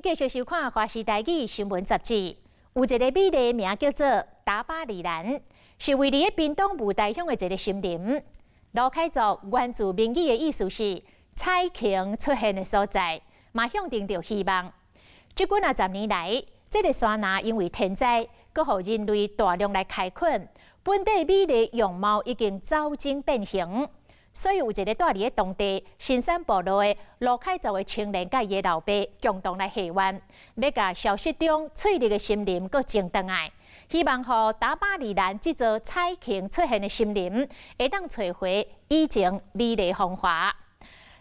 继续收看《华视台语新闻杂志》，有一个美丽名叫做达巴里兰，是位于屏东雾台乡的一个森林。罗凯族原住民语的意思是彩虹出现的所在，嘛向定着希望。这几10年来，这个山崖因为天灾，搁互人类大量来开垦，本地美丽样貌已经走进变形。所以有一个住伫当地新山部落的罗凯族的青年甲伊的老爸共同来希望，要甲消失中翠绿的森林搁种回来，希望互达巴里兰这座彩虹出现的森林会当找回以前美丽风华。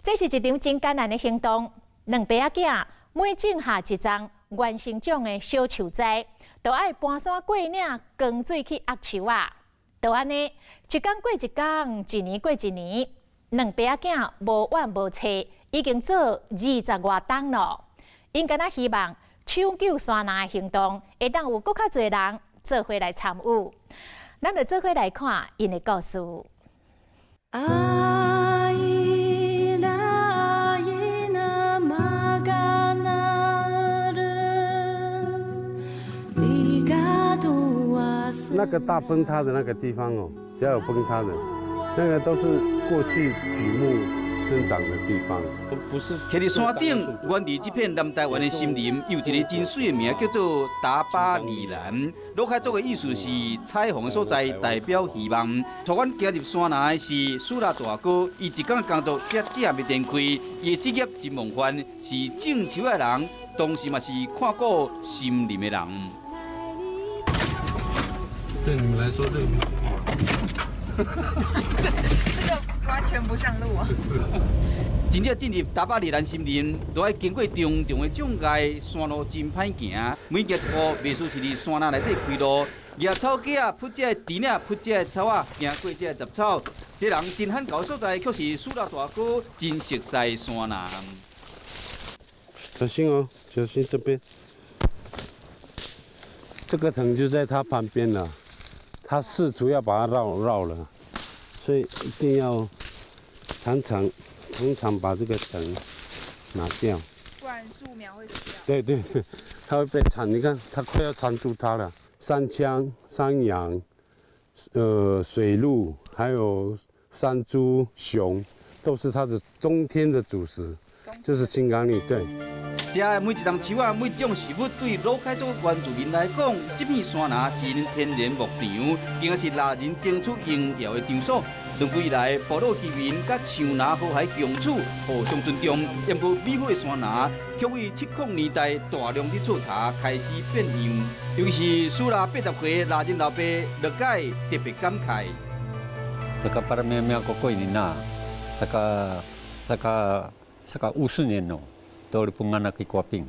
这是一场真艰难的行动，两爸仔囝每种下一丛原生种的小树栽，就要搬山过岭，扛水去压树啊。就安尼，一天过一天，一年过一年，两爸仔囝无怨无切，已经做20多冬了。因敢若希望抢救山崖的行动，会当有更较侪人做伙来参与。咱就做伙来看因的故事。那个大崩塌的那个地方哦，只要有崩塌的，那个都是过去榉木生长的地方。不是，徛伫山顶，原伫这片南台湾的森林，有一个真水的名叫做达巴里兰。罗凯族的意思是彩虹的所在，代表希望。带阮行入山崖的是苏拉大哥，伊一天的工作遮未电开，伊的职业真梦幻，是种树的人，同时嘛是看过森林的人。对你们来说，这个这个完全不像路啊！真正进入达巴里兰森林，都要经过重重的障碍，山路真歹行。每行一步，袂输是伫山崖内底开路，野草架铺这田领，铺这草啊，行过这杂草。这人真罕高所在，却是苏拉大哥真熟悉山崖。小心哦，小心这边。这个藤就在它旁边了。他试图要把它绕了，所以一定要常常把这个藤拿掉，不然树苗会死掉。对，它会被缠。你看，它快要缠住它了。山羌、山羊、水鹿，还有山猪、熊，都是它的冬天的主食，就是青冈栎。对。食的每一丛树啊，每种事物，对罗凯族原住民来讲，这片山崖是因天然牧场，更是拉人争取荣耀的场所。长久以来，部落居民甲象牙河海共处，互相尊重。因过美好的山崖，却为70年代大量的触查开始变样。尤其是苏拉80岁拉人老爸乐解特别感慨。这个巴拉咩咩个过年呐，这个50年了。Tol pungana ki kuaping.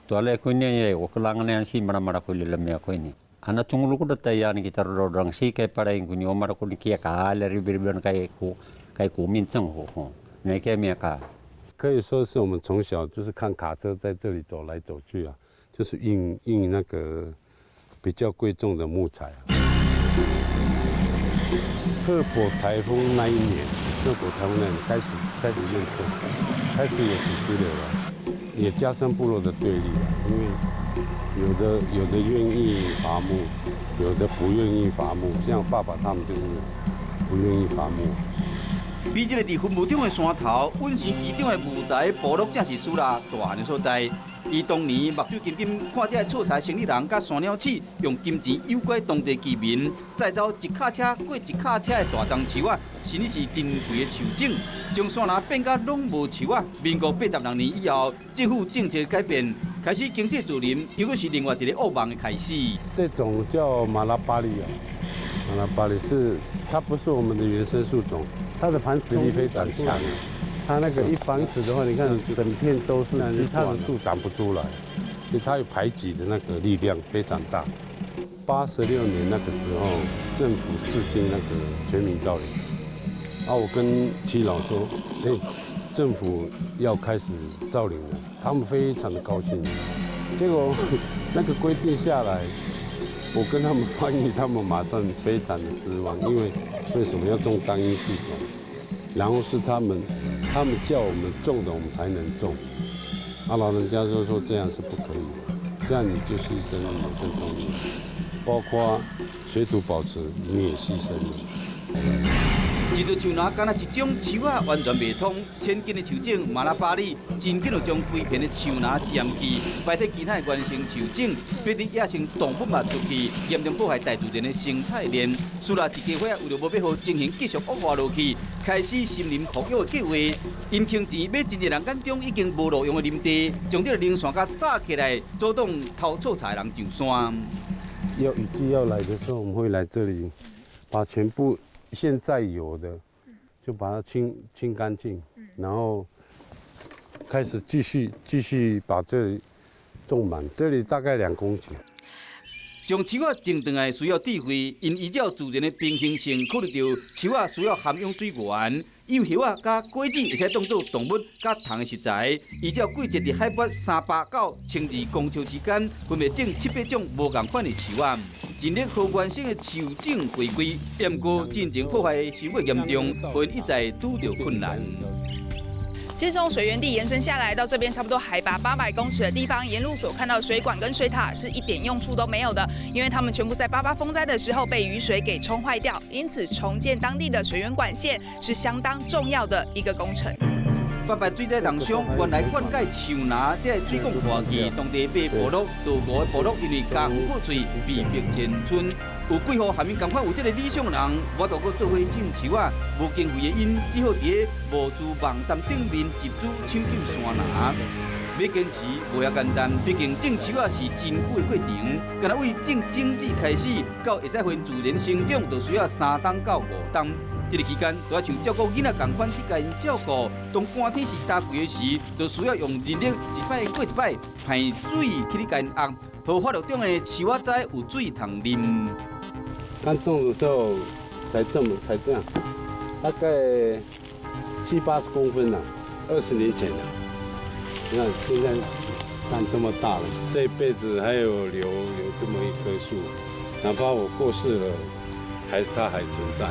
Tuale ko niya ye, wakulangan niya si mara ko lilamya ko ni. Ana tungulu ko dataya ni kita rodang si kay para yung kunyo mara ko ni kia ka ala ribiribir kay ko minzeng ho. Ni kay miya ka. 可以说是我们从小就是看卡车在这里走来走去啊，就是运那个比较贵重的木材啊。赫伯台风那一年开始验测，开始有土石流了。也加深部落的对立了，因为有的愿意伐木，有的不愿意伐木，像爸爸他们就是不愿意伐木。比这个伫分务场的山头，稳时期长的舞台部落，正是苏拉大汉的所在。伊当年目睭金金看这错财生意人甲山鸟鼠，用金钱诱拐当地居民，再走一卡车过一卡车的大丛树啊，甚至是珍贵的树种，将山崖变甲拢无树啊。民国86年以后，政府政策改变，开始经济自林，又搁是另外一个噩梦的开始。这种叫马拉巴里啊，马拉巴里它不是我们的原生树种，它的盘石力非常强。它那个一繁殖的话，你看整片都是，其他的树长不出来，所以它有排挤的那个力量非常大。86年那个时候，政府制定那个全民造林，我跟七老说，政府要开始造林了，他们非常的高兴。结果那个规定下来，我跟他们翻译，他们马上非常的失望，因为什么要种单一树种？然后是他们叫我们种的，我们才能种。老人家就说这样是不可以的，这样你就牺牲了野生动物，包括水土保持你也牺牲了。一座树篮敢若一种树仔完全未通，千斤的树种马拉巴里真紧就将规片的树篮占去，摆脱其他的原生树种，逼得野生动物嘛出去，严重破坏大自然的生态链。树篮一家伙为了无要让情形继续恶化落去，开始森林复育的计划。因坑钱要真个人眼中已经无路用的林地，将这个林线甲炸起来，阻挡偷错菜的人上山。雨季要来的时候，我们会来这里，把全部现在有的就把它清干净，然后开始继续把这里种满。这里大概2公顷。将树仔种断来需要智慧，因依照自然的平衡性，考虑到树仔需要含用水源，幼叶仔甲果子会使当作动物甲虫的食材。依照季节伫海拔300到1200公尺之间，分别种7-8种无同款的树仔。尽力和原生的树种回归，不过进程破坏受过严重，因一再拄着困难。其实从水源地延伸下来到这边差不多海拔800公尺的地方，沿路所看到的水管跟水塔是一点用处都没有的，因为它们全部在88风灾的时候被雨水给冲坏掉，因此重建当地的水源管线是相当重要的一个工程。88水灾当中，原来灌溉树篮这水管破去，当地被部落、稻谷的部落因为加护过水被迫迁村。有几户下面同款有这个理想的人，我都搁做伙种树仔，无经费的因只好伫个无资网站顶面集资抢救山篮。要坚持无遐简单，毕竟种树仔是真久的过程，敢若为种种子开始到会使分自然生长，就需要3冬到5冬。这个期间，就要像照顾囡仔同款去甲因照顾。当寒天时打贵的时，就需要用人力一摆过一摆，派水去你甲因压，和发育中的树仔栽有水通啉。刚种的时候才这样，大概70-80公分了，20年前了。你看现在长这么大了，这一辈子还有留这么一棵树，哪怕我过世了，它还存在。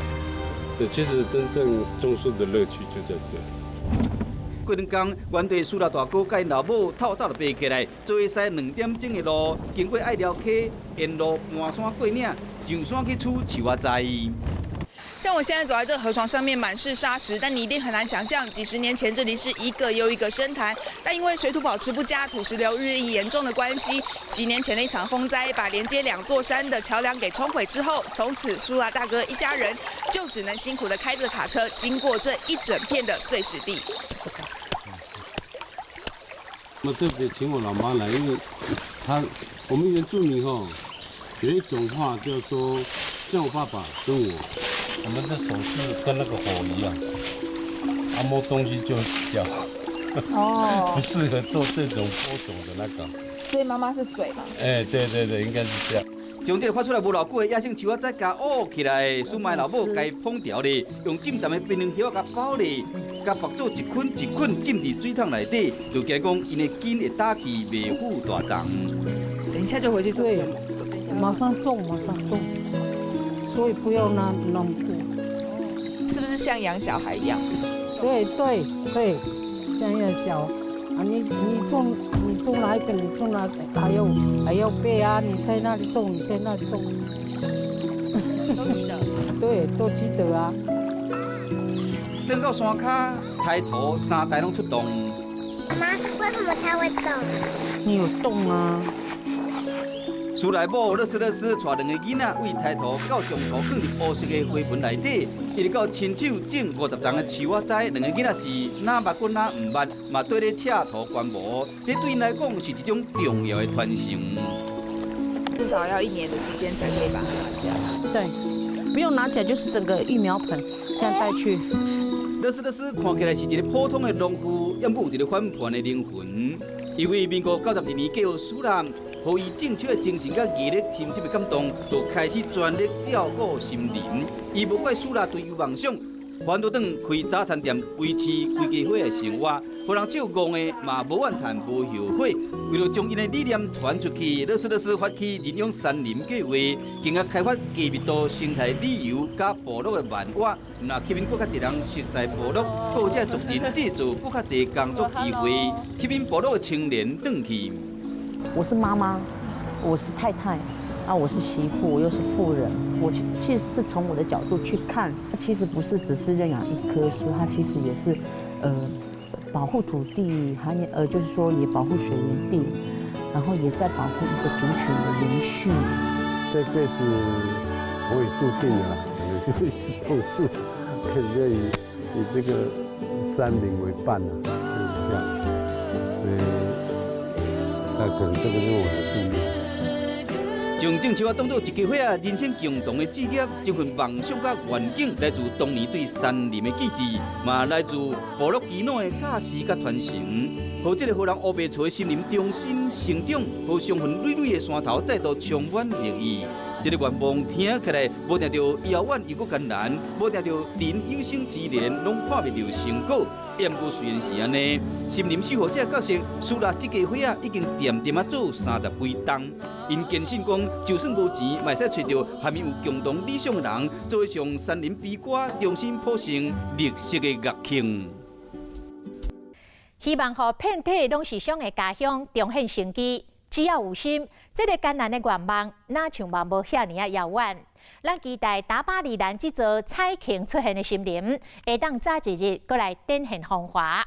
对，其实真正种树的乐趣就在这里。过两天，原地树老大哥甲因老母透早就爬起来，做伙驶2点钟的路，经过爱寮溪，沿路盘山过岭，上山去取树仔栽。像我现在走在这个河床上面，满是沙石，但你一定很难想象，几十年前这里是一个又一个深潭，但因为水土保持不佳、土石流日益严重的关系，几年前的一场风灾把连接2座山的桥梁给冲毁之后，从此苏拉大哥一家人就只能辛苦的开着卡车经过这一整片的碎石地。我特别请我老妈来，因为我们原住民有一种话叫说，像我爸爸跟我们的手是跟那个火一样，摸东西就死掉，不适合做这种播种的那个。所以妈妈是水嘛？对，应该是这样。将这个发出来无偌久的野生树仔再加乌起来，苏麦老母该烹调咧，用浸淡的槟榔叶甲包咧，甲绑做一捆一捆浸伫水桶内底，就惊讲因的根会打起，袂负大长。等一下就回去做。对，马上种，所以不要那么多。是不是像养小孩一样？对，像养小。你种哪一个？你种哪个？还要背啊！你在那里种，你在那里种。都记得。对，都记得啊。登到山脚，抬头3台拢出动。妈妈，为什么它会动？你有动啊。厝内母乐斯带2个囡仔为抬头到中途放入乌色的花盆内底，一直到亲手种50丛的树仔栽。2个囡仔是哪捌过哪唔捌，嘛对咧赤土观摩，这对因来讲是一种重要的传承。至少要1年的时间才可以把它拿起来。对，不用拿起来，就是整个育苗盆这样带去。乐斯看起来是一个普通的农夫，也有一个反叛的灵魂。因为民国92年嫁予苏南，予伊种树的精神甲毅力深深的感动，就开始全力照顾森林。伊无怪苏南对伊梦想，反倒转开早餐店，维持规家伙的生活。互人照戇的嘛无怨叹无后悔。为了将因的理念传出去，乐斯发起仁勇山林计划，经过开发低密度生态旅游加部落的漫画，那吸引更加侪人熟悉部落，或者族人制造更加侪工作机会，吸引部落的青年转去。我是妈妈，我是太太，啊，我是媳妇，我又是妇人。我其实是从我的角度去看，它其实不是只是认养一棵树，它其实也是，保护土地，还就是说也保护水源地，然后也在保护一个族群的延续。这辈子我也注定了，可能就一直种树，可能以这个山林为伴了，就是这样。那可能这个就是我的志愿。将种树当作一家伙人生共同的志业，这份梦想甲愿景来自当年对山林的记忆，嘛来自部落基农的教示甲传承，让这个互人乌白草的森林重新成长，和伤痕累累的山头再度充满绿意。这个愿望听起来无定着遥远又搁艰难，无定着人有生之年拢看袂到成果。不过虽然是安尼，森林守护者角色，树立这家伙已经点点做30几档。因坚信讲，就算无钱，嘛会使找到还没有共同理想的人，做为上山林悲歌重新谱成绿色的乐境。希望予遍体拢是想的家乡重现生机。只要有心，这个艰难的愿望，哪像嘛无遐尔啊遥远。咱期待达巴里兰这座彩庆出现的森林，会当早一日过来展现风华。